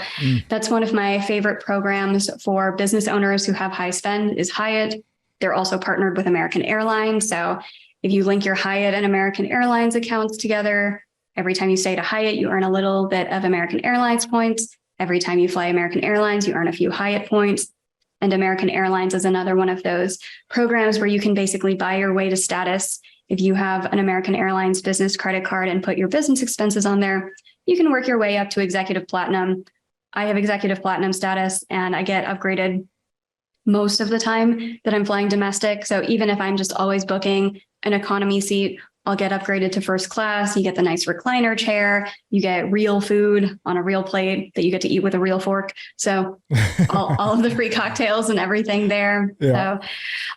[SPEAKER 2] that's one of my favorite programs for business owners who have high spend is Hyatt. They're also partnered with American Airlines. So if you link your Hyatt and American Airlines accounts together, every time you stay at a Hyatt, you earn a little bit of American Airlines points. Every time you fly American Airlines, you earn a few Hyatt points. And American Airlines is another one of those programs where you can basically buy your way to status. If you have an American Airlines business credit card and put your business expenses on there, you can work your way up to executive platinum. I have executive platinum status and I get upgraded most of the time that I'm flying domestic. So even if I'm just always booking an economy seat, I'll get upgraded to first class. You get the nice recliner chair. You get real food on a real plate that you get to eat with a real fork. So all of the free cocktails and everything there. Yeah. So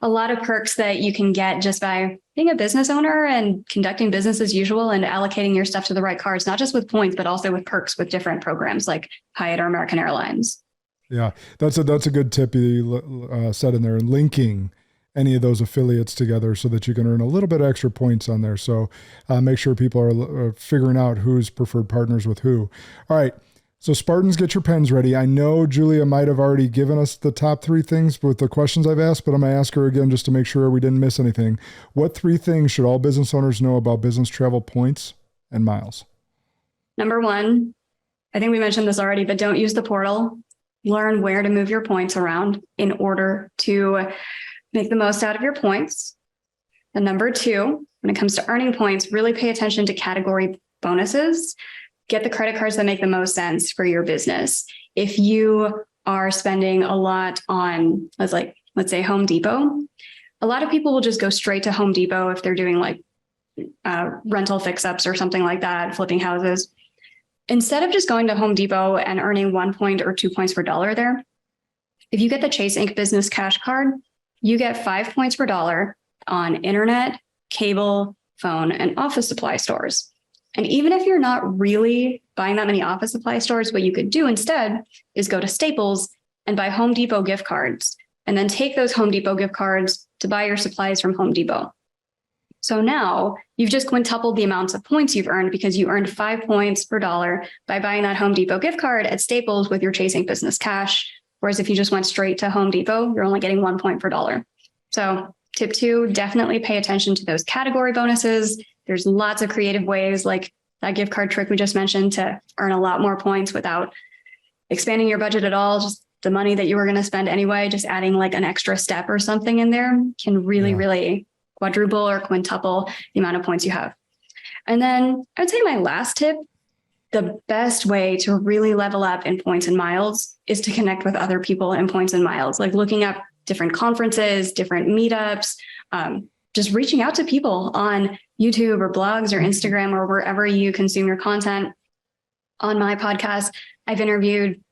[SPEAKER 2] a lot of perks that you can get just by being a business owner and conducting business as usual and allocating your stuff to the right cards, not just with points, but also with perks with different programs like Hyatt or American Airlines. Yeah,
[SPEAKER 1] that's a good tip you said in there, and linking any of those affiliates together so that you can earn a little bit extra points on there. So make sure people are figuring out who's preferred partners with who. All right. So Spartans, get your pens ready. I know Julia might have already given us the top 3 things with the questions I've asked, but I'm going to ask her again just to make sure we didn't miss anything. What 3 things should all business owners know about business travel points and miles?
[SPEAKER 2] Number 1, I think we mentioned this already, but don't use the portal. Learn where to move your points around in order to make the most out of your points. And number 2, when it comes to earning points, really pay attention to category bonuses. Get the credit cards that make the most sense for your business. If you are spending a lot on, let's say Home Depot, a lot of people will just go straight to Home Depot if they're doing like rental fix-ups or something like that, flipping houses. Instead of just going to Home Depot and earning 1 point or 2 points per dollar there, if you get the Chase Ink Business Cash Card, you get 5 points per dollar on internet, cable, phone, and office supply stores. And even if you're not really buying that many office supply stores, what you could do instead is go to Staples and buy Home Depot gift cards and then take those Home Depot gift cards to buy your supplies from Home Depot. So now you've just quintupled the amounts of points you've earned because you earned 5 points per dollar by buying that Home Depot gift card at Staples with your Chasing Business Cash. Whereas if you just went straight to Home Depot, you're only getting 1 point per dollar. So tip 2, definitely pay attention to those category bonuses. There's lots of creative ways like that gift card trick we just mentioned to earn a lot more points without expanding your budget at all. Just the money that you were going to spend anyway, just adding like an extra step or something in there can really quadruple or quintuple the amount of points you have. And then I would say my last tip, the best way to really level up in points and miles is to connect with other people in points and miles, like looking up different conferences, different meetups, just reaching out to people on YouTube or blogs or Instagram or wherever you consume your content. On my podcast, I've interviewed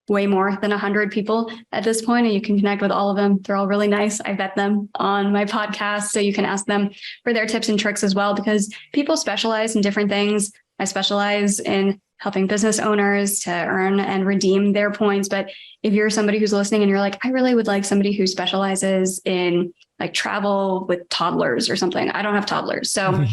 [SPEAKER 2] way more than 100 people at this point, and you can connect with all of them. They're all really nice. I vet them on my podcast, so you can ask them for their tips and tricks as well, because people specialize in different things. I specialize in helping business owners to earn and redeem their points. But if you're somebody who's listening and you're like, I really would like somebody who specializes in like travel with toddlers or something. I don't have toddlers. So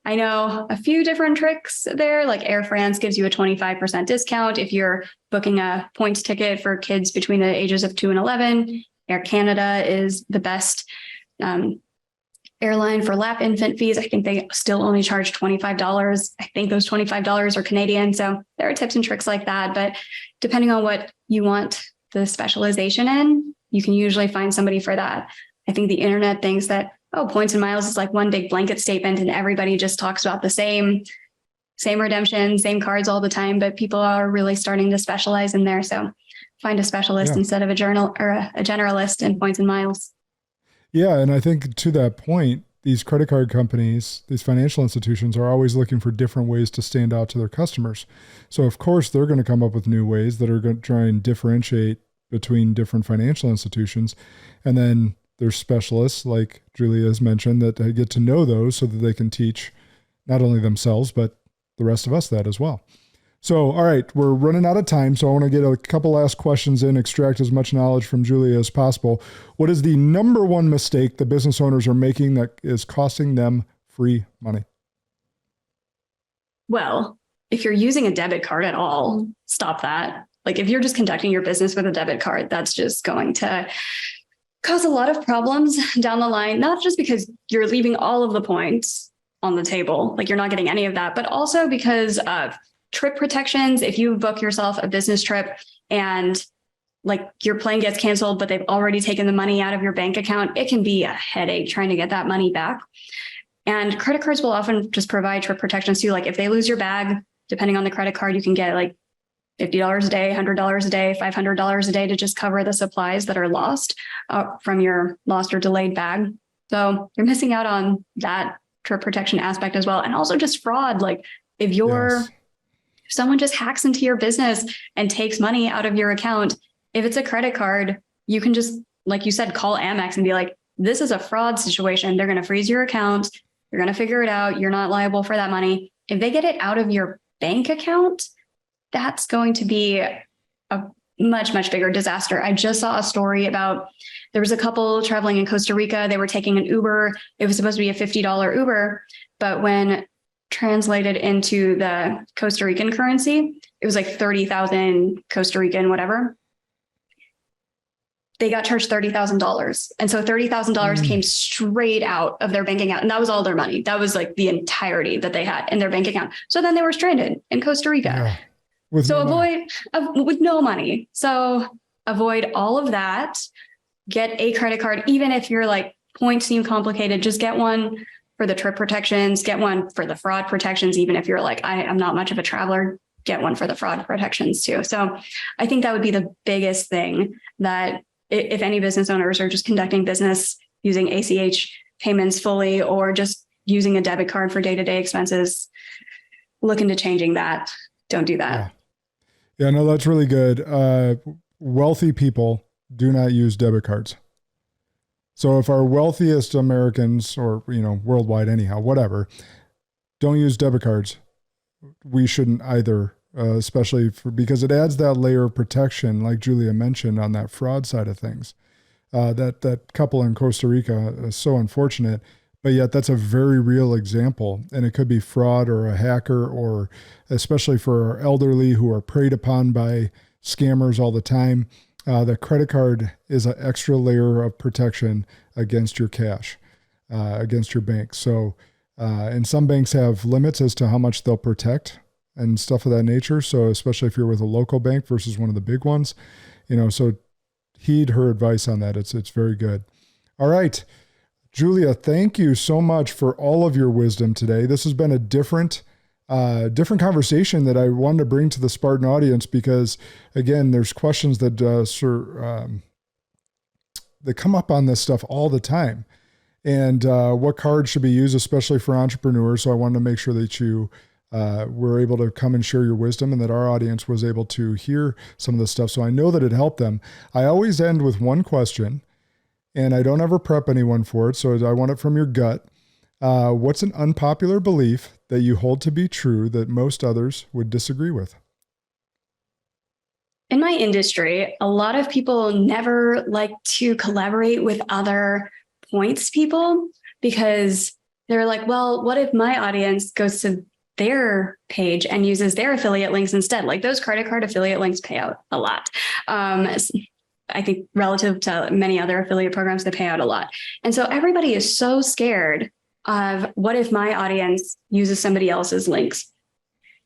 [SPEAKER 2] I know a few different tricks there, like Air France gives you a 25% discount if you're booking a points ticket for kids between the ages of 2 and 11. Air Canada is the best airline for lap infant fees. I think they still only charge $25. I think those $25 are Canadian. So there are tips and tricks like that. But depending on what you want the specialization in, you can usually find somebody for that. I think the internet thinks that, oh, points and miles is like one big blanket statement and everybody just talks about the same redemption, same cards all the time, but people are really starting to specialize in there. So find a specialist instead of a generalist in points and miles.
[SPEAKER 1] Yeah. And I think to that point, these credit card companies, these financial institutions are always looking for different ways to stand out to their customers. So of course, they're going to come up with new ways that are going to try and differentiate between different financial institutions. And then there's specialists like Julia has mentioned that get to know those so that they can teach not only themselves, but the rest of us that as well. So, all right, we're running out of time. So I want to get a couple last questions in, extract as much knowledge from Julia as possible. What is the number one mistake that business owners are making that is costing them free money?
[SPEAKER 2] Well, if you're using a debit card at all, stop that. Like if you're just conducting your business with a debit card, that's just going to cause a lot of problems down the line, not just because you're leaving all of the points on the table, like you're not getting any of that, but also because of trip protections. If you book yourself a business trip and like your plane gets canceled, but they've already taken the money out of your bank account, it can be a headache trying to get that money back. And credit cards will often just provide trip protections too. Like if they lose your bag, depending on the credit card, you can get like $50 a day, $100 a day, $500 a day to just cover the supplies that are lost from your lost or delayed bag. So you're missing out on that trip protection aspect as well. And also just fraud. Like if someone just hacks into your business and takes money out of your account, if it's a credit card, you can just, like you said, call Amex and be like, this is a fraud situation. They're going to freeze your account. You're going to figure it out. You're not liable for that money. If they get it out of your bank account, that's going to be a much, much bigger disaster. I just saw a story about there was a couple traveling in Costa Rica. They were taking an Uber. It was supposed to be a $50 Uber, but when translated into the Costa Rican currency, it was like 30,000 Costa Rican, whatever. They got charged $30,000. And so $30,000 came straight out of their bank account. And that was all their money. That was like the entirety that they had in their bank account. So then they were stranded in Costa Rica.
[SPEAKER 1] Yeah. With no money. So avoid all of that. Get a credit card. Even if your like points seem complicated, just get one for the trip protections, get one for the fraud protections. Even if you're like, I'm not much of a traveler, get one for the fraud protections too. So I think that would be the biggest thing that if any business owners are just conducting business using ACH payments fully or just using a debit card for day-to-day expenses, look into changing that. Don't do that. Yeah, no, that's really good. Wealthy people do not use debit cards. So if our wealthiest Americans or, worldwide anyhow, whatever, don't use debit cards, we shouldn't either, especially because it adds that layer of protection, like Julia mentioned, on that fraud side of things. that couple in Costa Rica is so unfortunate, but yet that's a very real example. And it could be fraud or a hacker, or especially for our elderly who are preyed upon by scammers all the time. The credit card is an extra layer of protection against your cash, against your bank. So, and some banks have limits as to how much they'll protect and stuff of that nature. So especially if you're with a local bank versus one of the big ones, so heed her advice on that. It's very good. All right, Julia, thank you so much for all of your wisdom today. This has been a different conversation that I wanted to bring to the Spartan audience, because again, there's questions that that come up on this stuff all the time, and what cards should be used, especially for entrepreneurs. So I wanted to make sure that you were able to come and share your wisdom, and that our audience was able to hear some of this stuff. So I know that it helped them. I always end with one question, and I don't ever prep anyone for it. So I want it from your gut. What's an unpopular belief that you hold to be true that most others would disagree with?
[SPEAKER 2] In my industry, a lot of people never like to collaborate with other points people, because they're like, well, what if my audience goes to their page and uses their affiliate links instead? Like, those credit card affiliate links pay out a lot. I think relative to many other affiliate programs, they pay out a lot. And so everybody is so scared of what if my audience uses somebody else's links.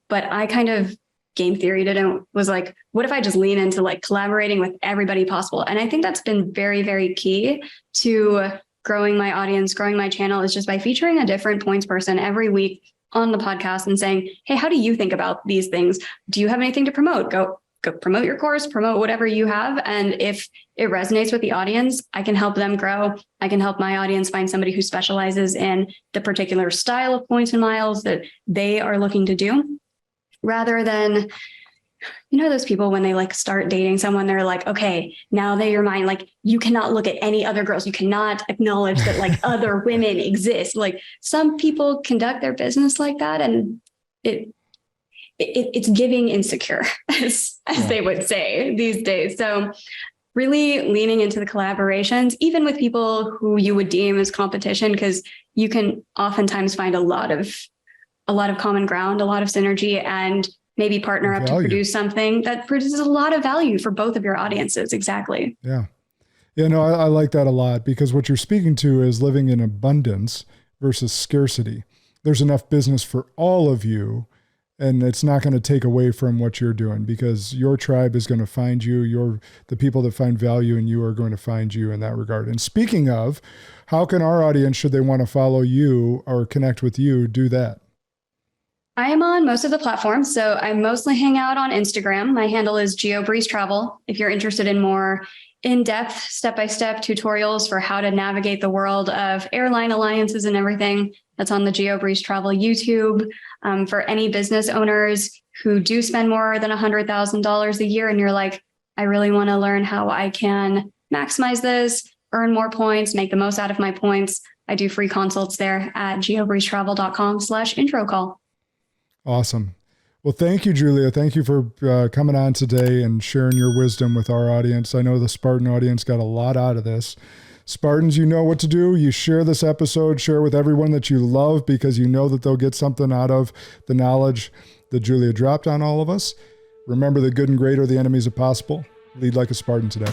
[SPEAKER 2] But I kind of game theoried it and was like, what if I just lean into like collaborating with everybody possible? And I think that's been very, very key to growing my audience, growing my channel, is just by featuring a different points person every week on the podcast and saying, hey, how do you think about these things? Do you have anything to promote? Go promote your course, promote whatever you have. And if it resonates with the audience, I can help them grow. I can help my audience find somebody who specializes in the particular style of points and miles that they are looking to do, rather than, those people when they like start dating someone, they're like, okay, now that you're mine, like you cannot look at any other girls. You cannot acknowledge that like other women exist. Like, some people conduct their business like that, and it's giving insecure, as they would say these days. So really leaning into the collaborations, even with people who you would deem as competition, because you can oftentimes find a lot of common ground, a lot of synergy, and maybe partner up to produce something that produces a lot of value for both of your audiences. Exactly.
[SPEAKER 1] Yeah. No, I like that a lot, because what you're speaking to is living in abundance versus scarcity. There's enough business for all of you, and it's not going to take away from what you're doing, because your tribe is going to find you. The people that find value in you are going to find you in that regard. And speaking of, how can our audience, should they want to follow you or connect with you, do that?
[SPEAKER 2] I am on most of the platforms. So I mostly hang out on Instagram. My handle is Geobreeze Travel. If you're interested in more in-depth, step-by-step tutorials for how to navigate the world of airline alliances and everything, that's on the Geobreeze Travel YouTube. For any business owners who do spend more than $100,000 a year, and you're like, I really want to learn how I can maximize this, earn more points, make the most out of my points, I do free consults there at geobreezetravel.com/intro call.
[SPEAKER 1] Awesome. Well, thank you, Julia. Thank you for coming on today and sharing your wisdom with our audience. I know the Spartan audience got a lot out of this. Spartans, you know what to do. You share this episode, share with everyone that you love, because you know that they'll get something out of the knowledge that Julia dropped on all of us. Remember, the good and great are the enemies of possible. Lead like a Spartan today.